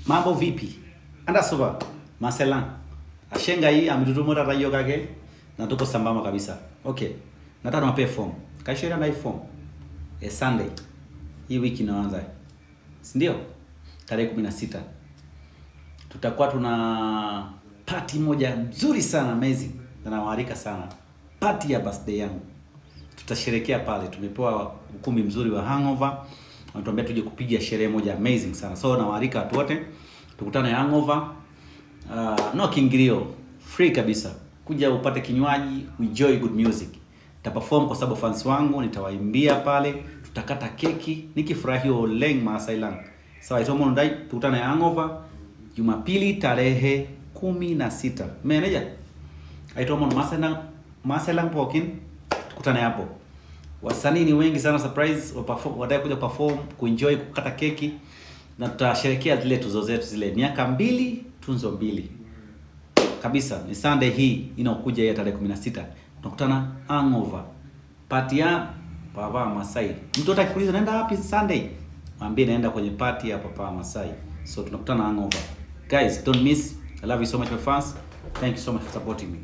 Mambo vipi? Anda soba. Maselang. Ashenga hii amitutumora rayo kake na tuko sambamba kabisa. Okay. Nataka niwape form. Kaishira na form. Sunday. Hii wiki inaanza. Si ndio? Tarehe 16. Tutakuwa tuna party moja nzuri sana, amazing. Na nawaarika sana. Party ya birthday yangu. Tutasherekea pale. Tumepewa ukumbi mzuri wa Hangover. Wanatuambia tuje kupiga sherehe moja amazing sana. So nawaarika watu wote. Tukutane Hangover. No kiingilio, free kabisa. Kuja upate kinywaji, enjoy good music. Nitaperform kwa sababu fans wangu, nitawaimbia pale, tutakata keki, nikifurahia oleng Maasailang. Sawa, itomo ndai tukutane Hangover Jumapili tarehe 16. Meneja. Itomo Maasailang pokin, tukutane hapo. Wasanii ni wengi sana, surprise, watakuja perform, kuenjoy, kukata keki. Na tutasherehekea zile tuzo zetu zile miaka 2 tunzo 2 kabisa. Ni Sunday hii inaokuja ya tarehe 16. Tunakutana Hangover. Party ya Papa Masai. Mtu atakuuliza naenda wapi Sunday? Mwambie naenda kwenye party ya Papa Masai. So tunakutana Hangover. Guys, don't miss. I love you so much my fans. Thank you so much for supporting me.